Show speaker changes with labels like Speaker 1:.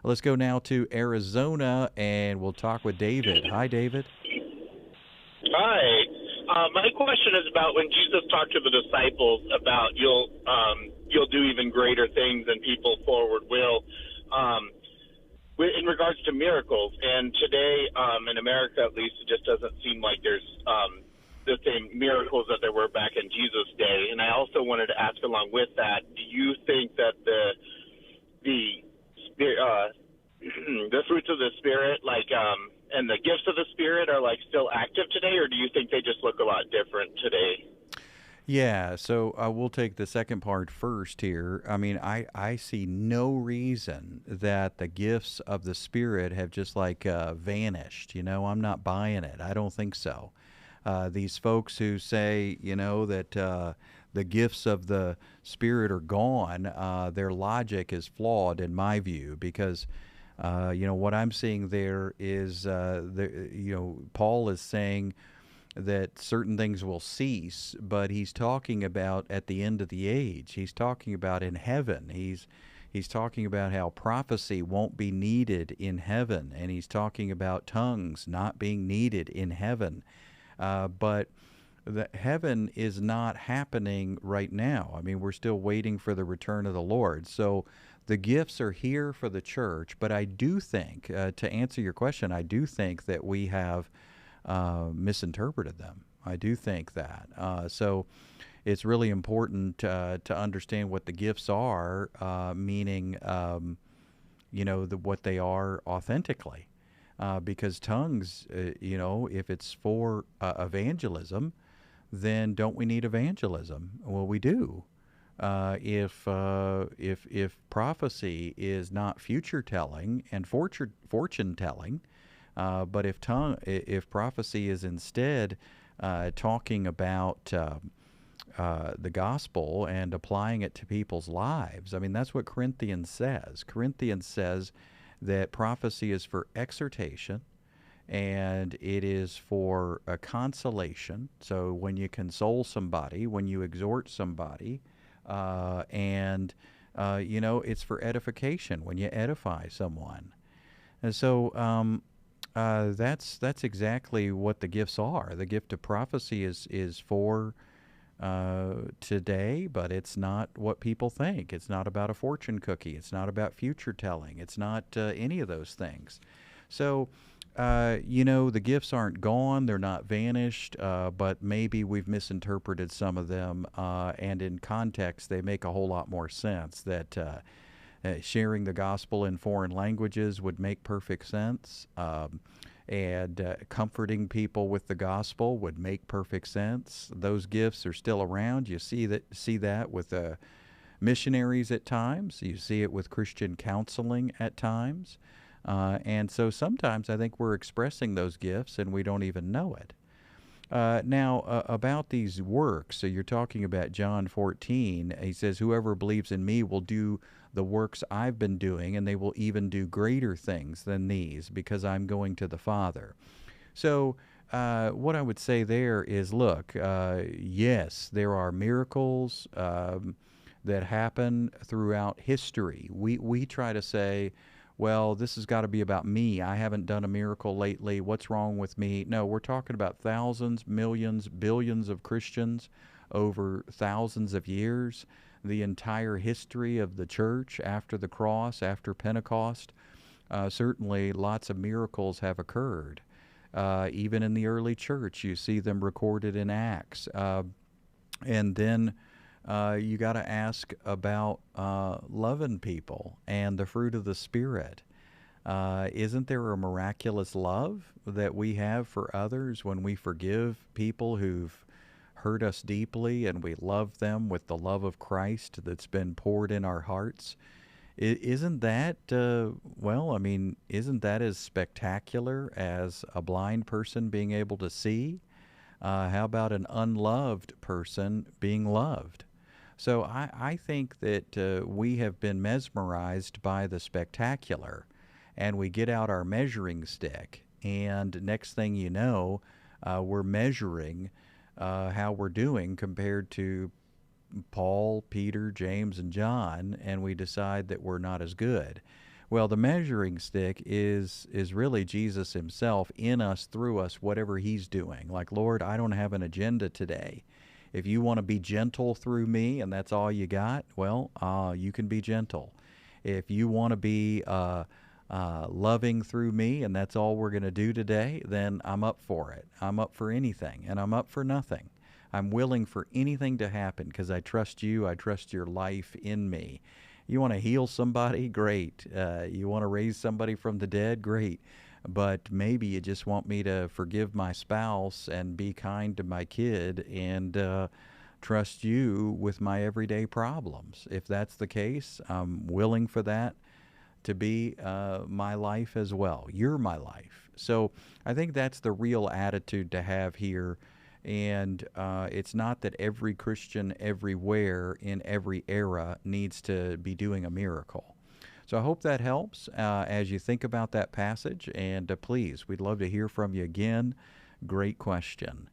Speaker 1: Let's go now to Arizona, and we'll talk with David. Hi, David.
Speaker 2: Hi. My question is about when Jesus talked to the disciples about you'll do even greater things than people forward will, um, in regards to miracles. And today, in America at least, it just doesn't seem like there's the same miracles that there were back in Jesus' day. And I also wanted to ask along with that, do you think that the the fruits of the spirit, and the gifts of the spirit, are like still active today, or do you think they just look a lot different today?
Speaker 1: Yeah, so we'll take the second part first here. I mean, I see no reason that the gifts of the Spirit have just like vanished. I'm not buying it. I don't think so. These folks who say, that the gifts of the Spirit are gone, their logic is flawed in my view because. What I'm seeing there is, Paul is saying that certain things will cease, but he's talking about at the end of the age. He's talking about in heaven. He's talking about how prophecy won't be needed in heaven, and he's talking about tongues not being needed in heaven. But the heaven is not happening right now. I mean, we're still waiting for the return of the Lord. So the gifts are here for the church, but I do think, to answer your question, I do think that we have misinterpreted them. I do think that. So it's really important to understand what the gifts are, meaning, what they are authentically. Because tongues, if it's for evangelism, then don't we need evangelism? Well, we do. If prophecy is not future telling and fortune telling, but if prophecy is instead talking about the gospel and applying it to people's lives, I mean that's what Corinthians says. Corinthians says that prophecy is for exhortation and it is for a consolation. So when you console somebody, when you exhort somebody, and it's for edification when you edify someone. And so that's exactly what the gifts are. The gift of prophecy is for today, but it's not what people think. It's not about a fortune cookie. It's not about future telling. It's not any of those things. So, the gifts aren't gone, they're not vanished, but maybe we've misinterpreted some of them, and in context, they make a whole lot more sense. That sharing the gospel in foreign languages would make perfect sense. And comforting people with the gospel would make perfect sense. Those gifts are still around. You see that with missionaries at times. You see it with Christian counseling at times. And so sometimes I think we're expressing those gifts and we don't even know it. Now, about these works, so you're talking about John 14. He says, "Whoever believes in me will do the works I've been doing, and they will even do greater things than these, because I'm going to the Father." So, what I would say there is, look, yes, there are miracles that happen throughout history. We try to say, well, this has got to be about me. I haven't done a miracle lately. What's wrong with me? No, we're talking about thousands, millions, billions of Christians over thousands of years, the entire history of the church after the cross, after Pentecost. Certainly, lots of miracles have occurred. Even in the early church, you see them recorded in Acts. And then you got to ask about loving people and the fruit of the Spirit. Isn't there a miraculous love that we have for others when we forgive people who've hurt us deeply and we love them with the love of Christ that's been poured in our hearts? Isn't that, isn't that as spectacular as a blind person being able to see? How about an unloved person being loved? So I think that we have been mesmerized by the spectacular, and we get out our measuring stick, and next thing you know, we're measuring how we're doing compared to Paul, Peter, James, and John, and we decide that we're not as good. Well, the measuring stick is really Jesus himself in us, through us, whatever he's doing. Like, Lord, I don't have an agenda today. If you want to be gentle through me and that's all you got, well, you can be gentle. If you want to be loving through me and that's all we're going to do today, then I'm up for it. I'm up for anything, and I'm up for nothing. I'm willing for anything to happen because I trust you. I trust your life in me. You want to heal somebody? Great. You want to raise somebody from the dead? Great. But maybe you just want me to forgive my spouse and be kind to my kid and trust you with my everyday problems. If that's the case, I'm willing for that to be my life as well. You're my life. So I think that's the real attitude to have here. And it's not that every Christian everywhere in every era needs to be doing a miracle. So I hope that helps as you think about that passage. And please, we'd love to hear from you again. Great question.